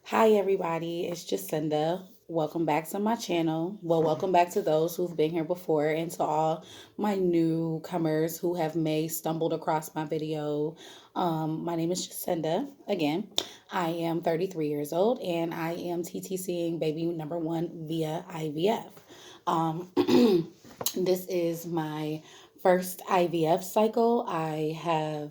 Hi, everybody. It's Jacinda. Welcome back to my channel. Well, welcome back to those who've been here before and to all my newcomers who have may stumbled across my video. My name is Jacinda. Again, I am 33 years old and I am TTCing baby number one via IVF. Um, this is my first IVF cycle. I have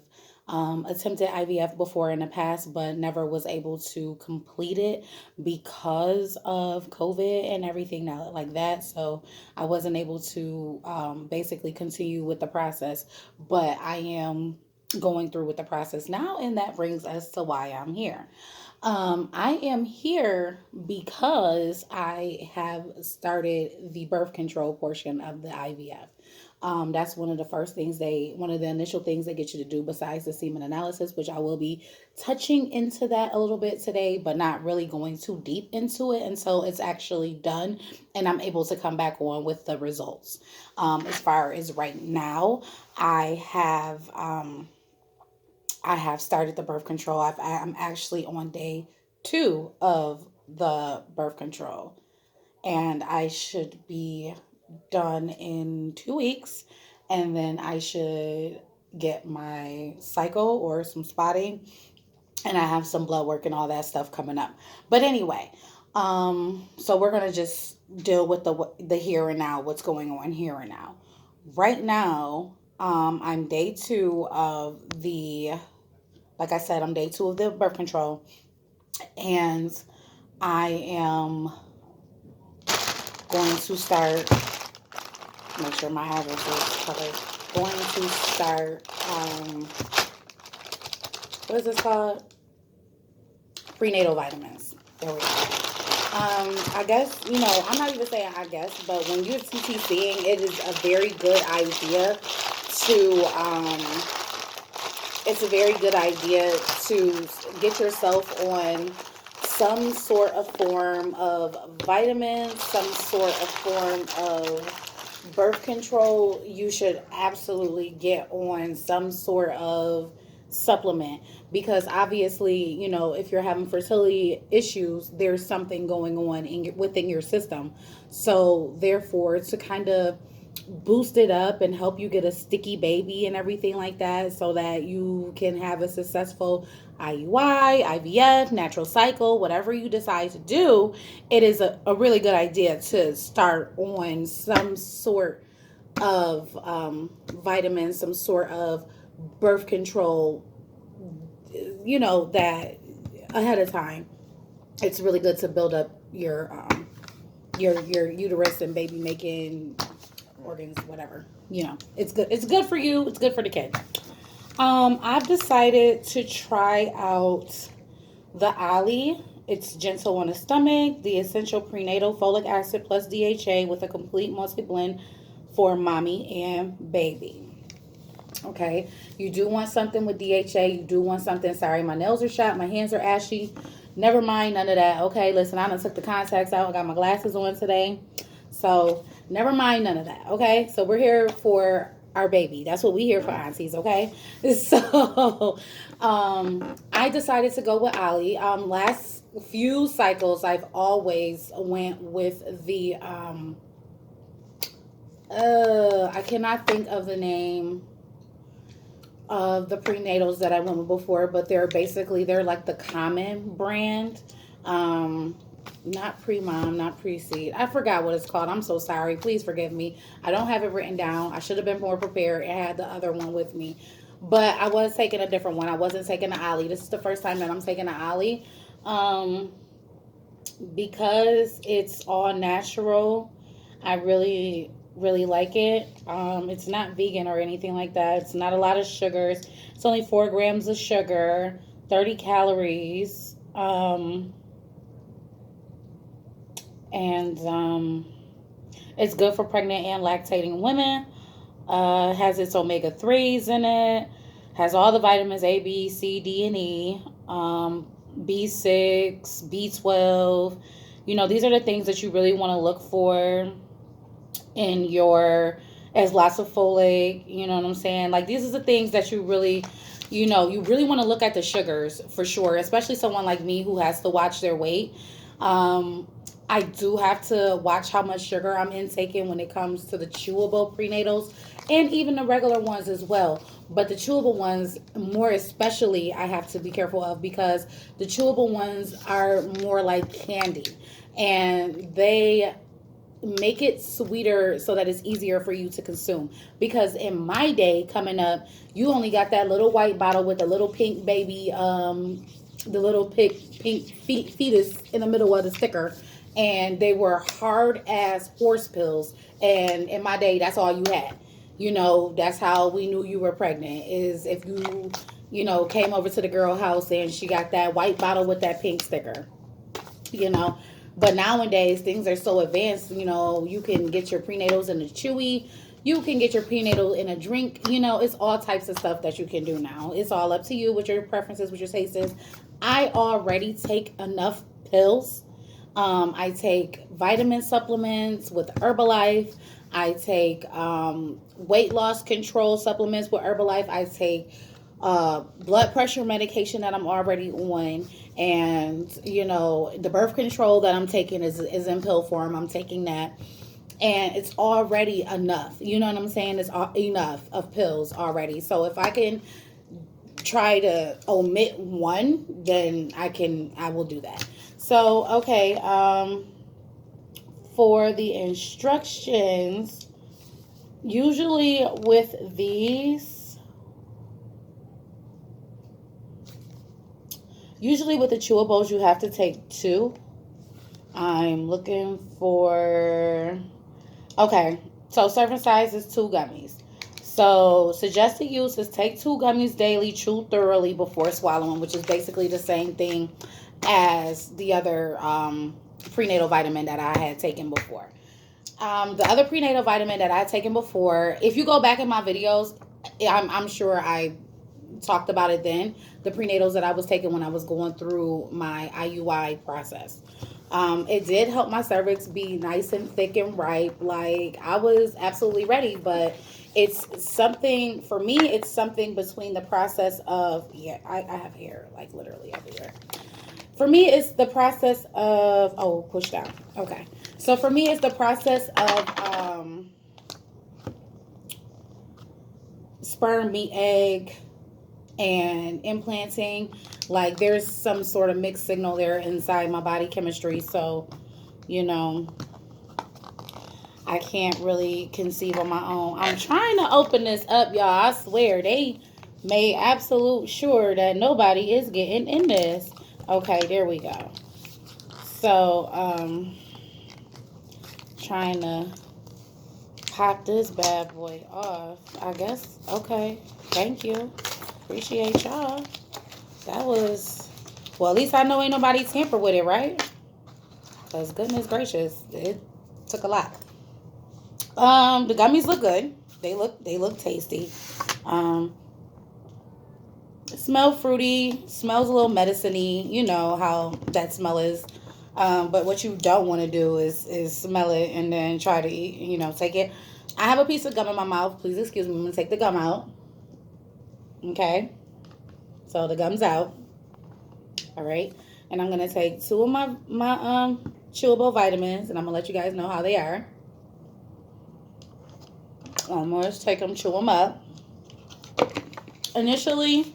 attempted IVF before in the past, but never was able to complete it because of COVID and everything now like that. So I wasn't able to basically continue with the process, but I am going through with the process now, and that brings us to why I'm here. I am here because I have started the birth control portion of the IVF. That's one of the initial things they get you to do besides the semen analysis, which I will be touching into that a little bit today, but not really going too deep into it until it's actually done and I'm able to come back on with the results. As far as right now, I have um, I have started the birth control. I'm actually on day two of the birth control, and I should be done in 2 weeks, and then I should get my cycle or some spotting, and I have some blood work and all that stuff coming up. But anyway, so we're gonna just deal with the here and now, what's going on here and now. Right now, I'm day two of the like I said, I'm day two of the birth control, and I am going to start. Make sure my address is covered. Going to start. What is this called? Prenatal vitamins. There we go. I guess I'm not even saying I guess, but when you're TTCing, it is a very good idea to it's a very good idea to get yourself on some sort of form of vitamins, some sort of form of birth control. You should absolutely get on some sort of supplement because obviously, if you're having fertility issues, there's something going on within your system. So, therefore, to kind of boost it up and help you get a sticky baby and everything like that so that you can have a successful IUI, IVF, natural cycle, whatever you decide to do, it is a really good idea to start on some sort of vitamin, some sort of birth control, that ahead of time. It's really good to build up your uterus and baby making organs, whatever. It's good. It's good for you. It's good for the kid. I've decided to try out the Ali. It's gentle on the stomach, the essential prenatal folic acid plus DHA with a complete multi blend for mommy and baby. Okay, you do want something with DHA. You do want something. Sorry, my nails are shot. My hands are ashy. Never mind none of that. Okay, listen, I done took the contacts out. I got my glasses on today. So never mind none of that. Okay, so we're here for our baby. That's what we here for, aunties. Okay, so I decided to go with Ali. Last few cycles, I've always went with the I cannot think of the name of the prenatals that I went with before, but they're like the common brand. Um, Not pre mom, not pre seed. I forgot what it's called. I'm so sorry. Please forgive me. I don't have it written down. I should have been more prepared and had the other one with me. But I was taking a different one. I wasn't taking the Ali. This is the first time that I'm taking the Ali. Um, because it's all natural. I really, really like it. It's not vegan or anything like that. It's not a lot of sugars. It's only 4 grams of sugar, 30 calories, and it's good for pregnant and lactating women. Has its omega 3s in it. Has all the vitamins A, B, C, D, and E. B6, B12. These are the things that you really want to look for in your, as lots of folate, you know what I'm saying? Like these are the things that you really You know, you really want to look at the sugars for sure, especially someone like me who has to watch their weight. Um, I do have to watch how much sugar I'm intaking when it comes to the chewable prenatals and even the regular ones as well. But the chewable ones, more especially, I have to be careful of because the chewable ones are more like candy and they make it sweeter so that it's easier for you to consume. Because in my day coming up, you only got that little white bottle with the little pink baby, the little pink fetus in the middle of the sticker, and they were hard as horse pills. And in my day, that's all you had. You know, that's how we knew you were pregnant. Is if you came over to the girl house and she got that white bottle with that pink sticker. You know, but nowadays things are so advanced. You know, you can get your prenatals in a chewy, you can get your prenatal in a drink. You know, it's all types of stuff that you can do now. It's all up to you with your preferences, with your tastes is. I already take enough pills. I take vitamin supplements with Herbalife. I take weight loss control supplements with Herbalife. I take blood pressure medication that I'm already on, and the birth control that I'm taking is in pill form. I'm taking that, and it's already enough. You know what I'm saying? It's enough of pills already. So if I can try to omit one, then I will do that. So okay, for the instructions, usually with these. Usually with the chewables, you have to take two. I'm looking for... Okay, so serving size is 2 gummies. So suggested use is take 2 gummies daily, chew thoroughly before swallowing, which is basically the same thing as the other prenatal vitamin that I had taken before. The other prenatal vitamin that I had taken before, if you go back in my videos, I'm sure I talked about it then, the prenatals that I was taking when I was going through my IUI process. It did help my cervix be nice and thick and ripe. Like, I was absolutely ready, but it's something, for me, it's something between the process of, yeah, I have hair, like, literally everywhere. For me, it's the process of, oh, push down. Okay. So for me, it's the process of sperm, meet, egg, and implanting. Like, there's some sort of mixed signal there inside my body chemistry. So, I can't really conceive on my own. I'm trying to open this up, y'all. I swear, they made absolute sure that nobody is getting in this. Okay, there we go. So, trying to pop this bad boy off, I guess. Okay, thank you. Appreciate y'all. That was, well, at least I know ain't nobody tamper with it, right? Because goodness gracious, it took a lot. The gummies look good. They look tasty. Smell fruity, smells a little medicine-y. You know how that smell is. But what you don't want to do is smell it and then try to eat, take it. I have a piece of gum in my mouth. Please excuse me. I'm going to take the gum out. Okay. So the gum's out. All right. And I'm going to take 2 of my chewable vitamins, and I'm going to let you guys know how they are. I'm going to take them, chew them up. Initially,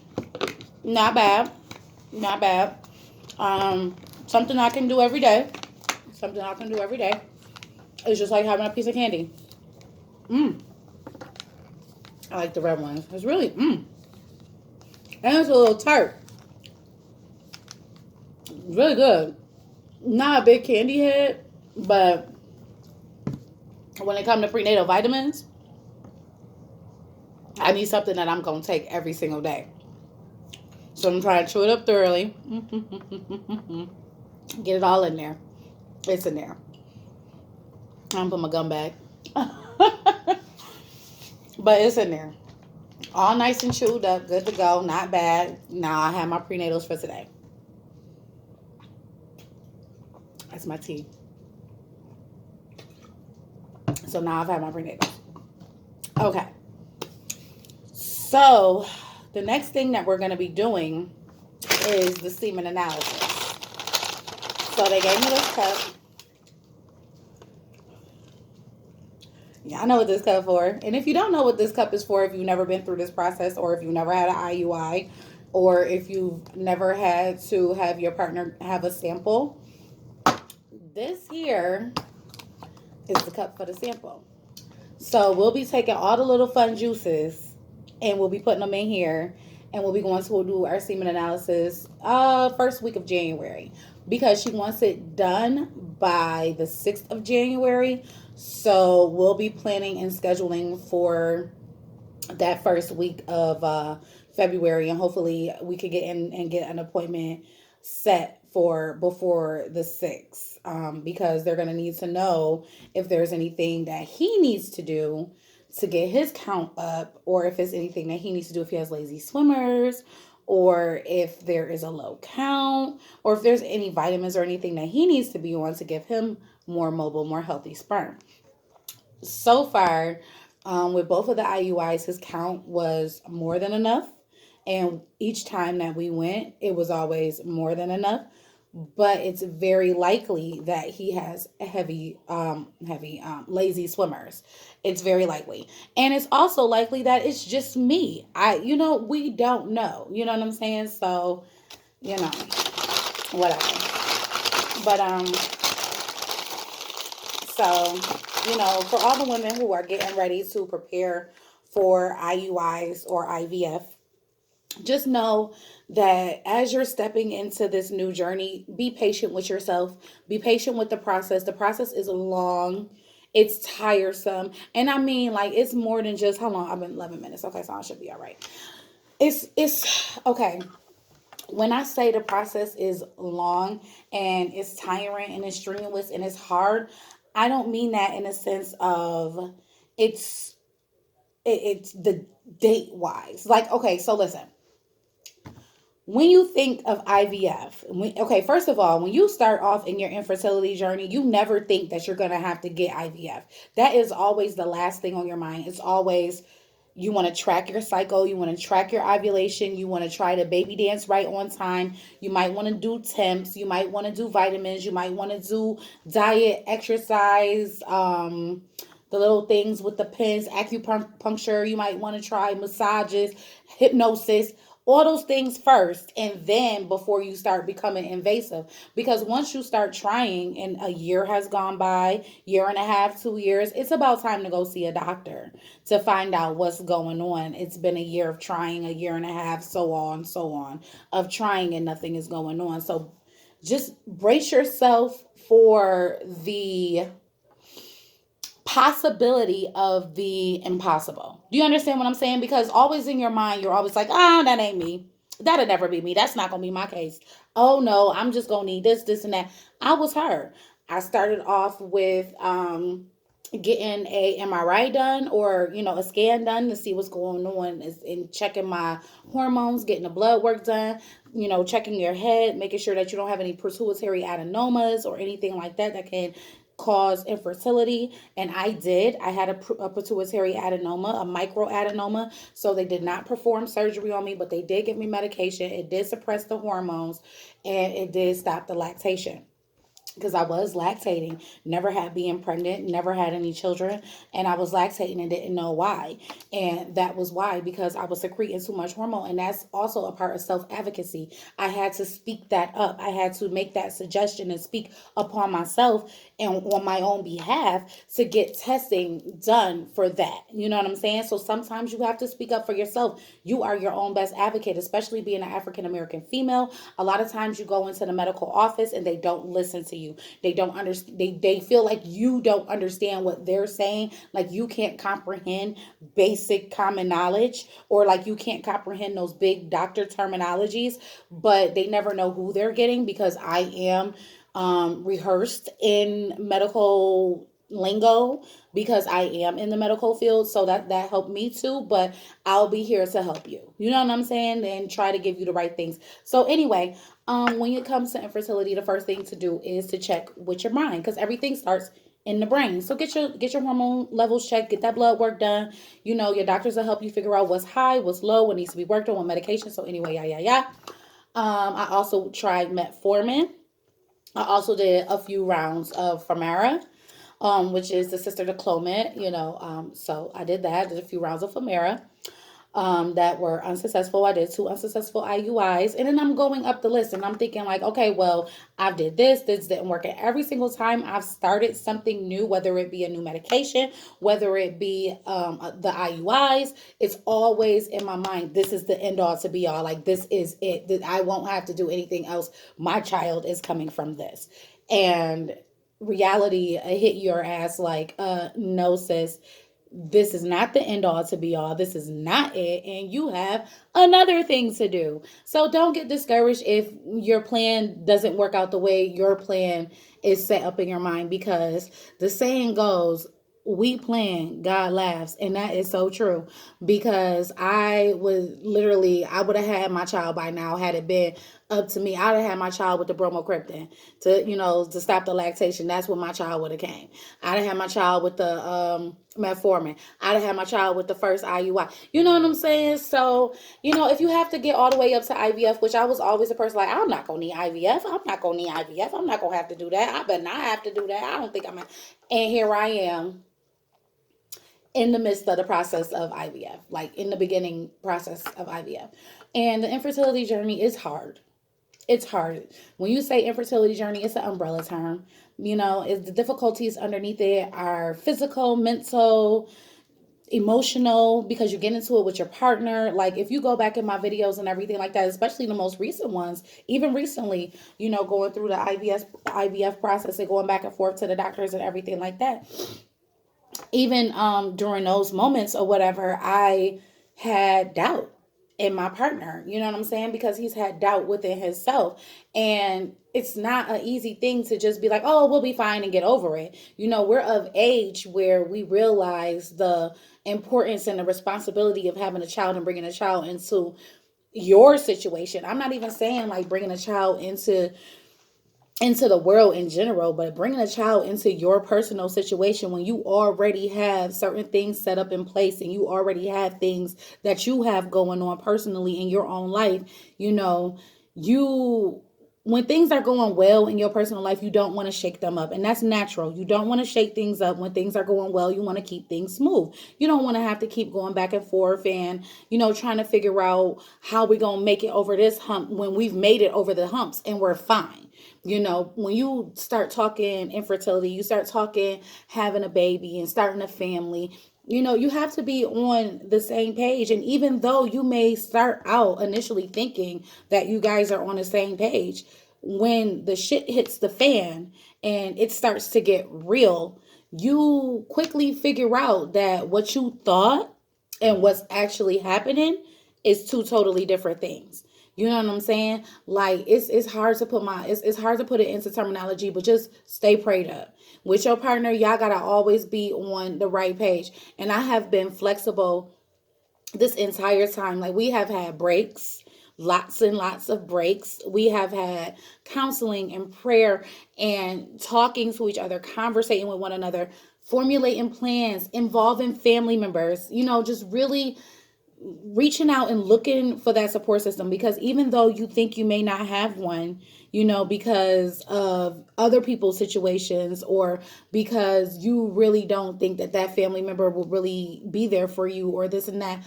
not bad. Not bad. Something I can do every day. Something I can do every day. It's just like having a piece of candy. I like the red ones. It's really, And it's a little tart. Really good. Not a big candy head, but when it comes to prenatal vitamins, I need something that I'm going to take every single day. So I'm trying to chew it up thoroughly. Get it all in there. It's in there. I'm going to put my gum back. But it's in there. All nice and chewed up. Good to go. Not bad. Now I have my prenatals for today. That's my tea. So now I've had my prenatals. Okay. So The next thing that we're going to be doing is the semen analysis. So they gave me this cup. Yeah, I know what this cup for. And if you don't know what this cup is for, if you've never been through this process, or if you've never had an IUI, or if you've never had to have your partner have a sample, this here is the cup for the sample. So we'll be taking all the little fun juices and we'll be putting them in here, and we'll be going to do our semen analysis first week of January, because she wants it done by the 6th of January. So we'll be planning and scheduling for that first week of February, and hopefully we could get in and get an appointment set for before the 6th, because they're going to need to know if there's anything that he needs to do to get his count up, or if it's anything that he needs to do if he has lazy swimmers, or if there is a low count, or if there's any vitamins or anything that he needs to be on to give him more mobile, more healthy sperm. So far, with both of the IUIs, his count was more than enough. And each time that we went, it was always more than enough. But it's very likely that he has heavy lazy swimmers. It's very likely, and it's also likely that it's just me. We don't know. You know what I'm saying? So, you know, whatever. But so, for all the women who are getting ready to prepare for IUIs or IVF, just know that as you're stepping into this new journey, be patient with yourself. Be patient with the process. The process is long. It's tiresome. And I mean, like, it's more than just how long. I've been 11 minutes. Okay, so I should be all right. It's okay. When I say the process is long and it's tiring and it's strenuous and it's hard, I don't mean that in a sense of it's it's the date wise. Like, okay, so listen. When you think of IVF, okay, first of all, when you start off in your infertility journey, you never think that you're going to have to get IVF. That is always the last thing on your mind. It's always you want to track your cycle, you want to track your ovulation, you want to try to baby dance right on time. You might want to do temps, you might want to do vitamins, you might want to do diet, exercise, the little things with the pins, acupuncture, you might want to try massages, hypnosis, all those things first, and then before you start becoming invasive. Because once you start trying and a year has gone by, year and a half, 2 years, it's about time to go see a doctor to find out what's going on. It's been a year of trying, a year and a half, so on of trying, and nothing is going on. So just brace yourself for the possibility of the impossible. Do you understand what I'm saying? Because always in your mind, you're always like, oh, that ain't me. That'll never be me. That's not going to be my case. Oh, no, I'm just going to need this, and that. I was her. I started off with getting a MRI done, or, a scan done to see what's going on, and checking my hormones, getting the blood work done, checking your head, making sure that you don't have any pituitary adenomas or anything like that that can cause infertility. And I had a pituitary adenoma, a microadenoma. So they did not perform surgery on me, but they did give me medication. It did suppress the hormones, and it did stop the lactation, because I was lactating, never had being pregnant, never had any children, and I was lactating and didn't know why. And that was why, because I was secreting too much hormone. And that's also a part of self-advocacy. I had to speak that up. I had to make that suggestion and speak upon myself and on my own behalf to get testing done for that. You know what I'm saying? So sometimes you have to speak up for yourself. You are your own best advocate, especially being an African American female. A lot of times you go into the medical office and they don't listen to you. They don't understand. They feel like you don't understand what they're saying, like you can't comprehend basic common knowledge, or like you can't comprehend those big doctor terminologies. But they never know who they're getting, because I am rehearsed in medical lingo, because I am in the medical field. So that helped me too. But I'll be here to help you. You know what I'm saying? And try to give you the right things. So anyway, when it comes to infertility, the first thing to do is to check with your mind, because everything starts in the brain. So get your hormone levels checked, get that blood work done. Your doctors will help you figure out what's high, what's low, what needs to be worked on, what medication. So anyway, yeah. I also tried metformin. I also did a few rounds of Femara, which is the sister to Clomid. So I did that. I did a few rounds of Femara that were unsuccessful. I did two unsuccessful IUIs, and then I'm going up the list, and I'm thinking like, okay, well, I did this. This didn't work. And every single time I've started something new, whether it be a new medication, whether it be the IUIs, it's always in my mind. This is the end all to be all. Like this is it. I won't have to do anything else. My child is coming from this, and reality hit your ass like, no, sis, this is not the end all to be all. This is not it. And you have another thing to do. So don't get discouraged if your plan doesn't work out the way your plan is set up in your mind, because the saying goes, we plan, God laughs. And that is so true, because I would have had my child by now had it been up to me. I'd have had my child with the bromocriptine to stop the lactation. That's when my child would have came. I'd have had my child with the metformin. I'd have had my child with the first IUI. You know what I'm saying? So, if you have to get all the way up to IVF, which I was always a person like, I'm not going to need IVF. I'm not going to need IVF. I'm not going to have to do that. I better not have to do that. I don't think I'm. And here I am in the midst of the process of IVF, like in the beginning process of IVF. And the infertility journey is hard. It's hard. When you say infertility journey, it's an umbrella term. The difficulties underneath it are physical, mental, emotional, because you get into it with your partner. Like if you go back in my videos and everything like that, especially the most recent ones, even recently, going through the IVF process and going back and forth to the doctors and everything like that, even during those moments or whatever, I had doubt in my partner. You know what I'm saying? Because he's had doubt within himself. And it's not an easy thing to just be like, oh, we'll be fine and get over it. We're of age where we realize the importance and the responsibility of having a child and bringing a child into your situation. I'm not even saying like bringing a child into the world in general, but bringing a child into your personal situation when you already have certain things set up in place and you already have things that you have going on personally in your own life. When things are going well in your personal life, you don't want to shake them up. And that's natural. You don't want to shake things up. When things are going well, you want to keep things smooth. You don't want to have to keep going back and forth and, trying to figure out how we're going to make it over this hump when we've made it over the humps and we're fine. When you start talking infertility, you start talking having a baby and starting a family, you have to be on the same page. And even though you may start out initially thinking that you guys are on the same page, when the shit hits the fan and it starts to get real, you quickly figure out that what you thought and what's actually happening is two totally different things. You know what I'm saying? Like it's hard to put it's hard to put it into terminology, but just stay prayed up. With your partner, y'all gotta always be on the right page. And I have been flexible this entire time. Like we have had breaks, lots and lots of breaks. We have had counseling and prayer and talking to each other, conversating with one another, formulating plans, involving family members, just really reaching out and looking for that support system. Because even though you think you may not have one, because of other people's situations, or because you really don't think that that family member will really be there for you, or this and that,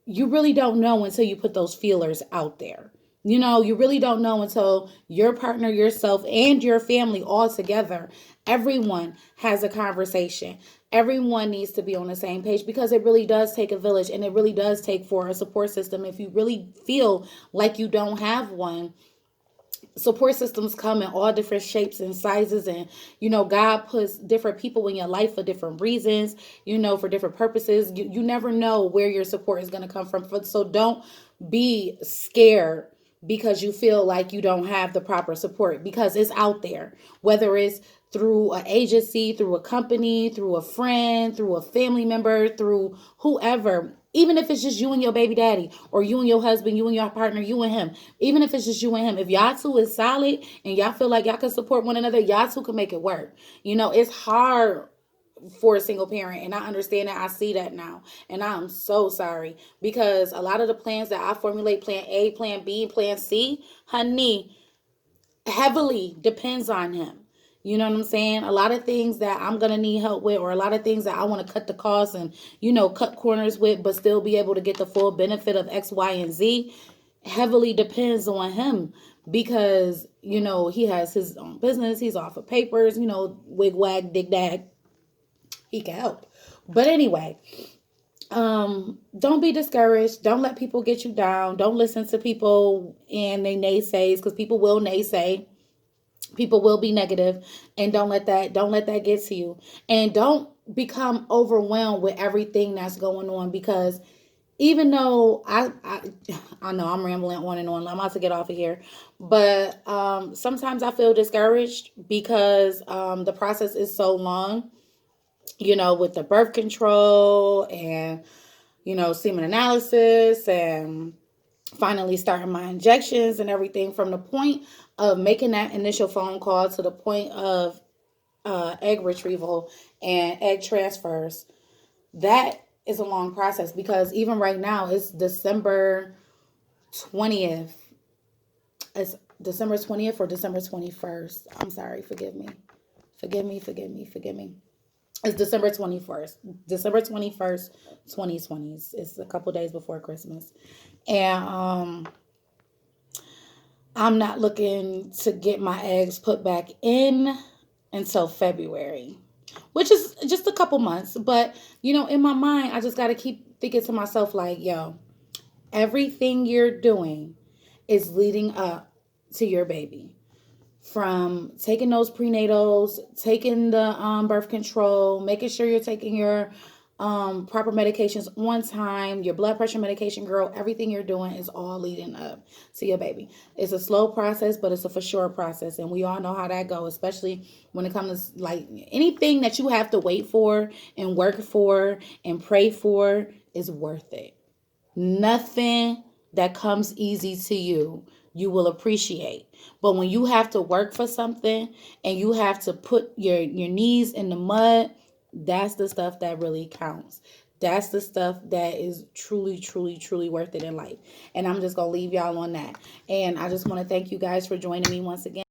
you really don't know until you put those feelers out there. You really don't know until your partner, yourself, and your family all together, everyone has a conversation. Everyone needs to be on the same page, because it really does take a village, and it really does take for a support system. If you really feel like you don't have one, support systems come in all different shapes and sizes, and God puts different people in your life for different reasons, for different purposes. You never know where your support is going to come from. So don't be scared because you feel like you don't have the proper support, because it's out there, whether it's through an agency, through a company, through a friend, through a family member, through whoever. Even if it's just you and your baby daddy, or you and your husband, you and your partner, you and him. Even if it's just you and him, if y'all two is solid and y'all feel like y'all can support one another, y'all two can make it work. It's hard for a single parent, and I understand that. I see that now, and I'm so sorry, because a lot of the plans that I formulate, plan A, plan B, plan C, honey, heavily depends on him. You know what I'm saying? A lot of things that I'm going to need help with, or a lot of things that I want to cut the costs and, cut corners with, but still be able to get the full benefit of X, Y, and Z, heavily depends on him, because, he has his own business. He's off of papers, wig, wag, dig, dag. He can help. But anyway, don't be discouraged. Don't let people get you down. Don't listen to people and they naysays, because people will naysay. People will be negative, and don't let that get to you. And don't become overwhelmed with everything that's going on, because even though I know I'm rambling on and on, I'm about to get off of here, but sometimes I feel discouraged because the process is so long, with the birth control and semen analysis, and finally starting my injections and everything, from the point of making that initial phone call to the point of egg retrieval and egg transfers. That is a long process, because even right now it's December 20th. It's December 20th or December 21st. I'm sorry, forgive me. Forgive me. It's December 21st. December 21st, 2020. It's a couple days before Christmas. And I'm not looking to get my eggs put back in until February, which is just a couple months. But, in my mind, I just got to keep thinking to myself, like, yo, everything you're doing is leading up to your baby. From taking those prenatals, taking the birth control, making sure you're taking your proper medications on time, your blood pressure medication, girl, everything you're doing is all leading up to your baby. It's a slow process, but it's a for sure process. And we all know how that goes, especially when it comes to like anything that you have to wait for and work for and pray for is worth it. Nothing that comes easy to you will appreciate. But when you have to work for something and you have to put your knees in the mud, that's the stuff that really counts. That's the stuff that is truly, truly, truly worth it in life. And I'm just going to leave y'all on that. And I just want to thank you guys for joining me once again.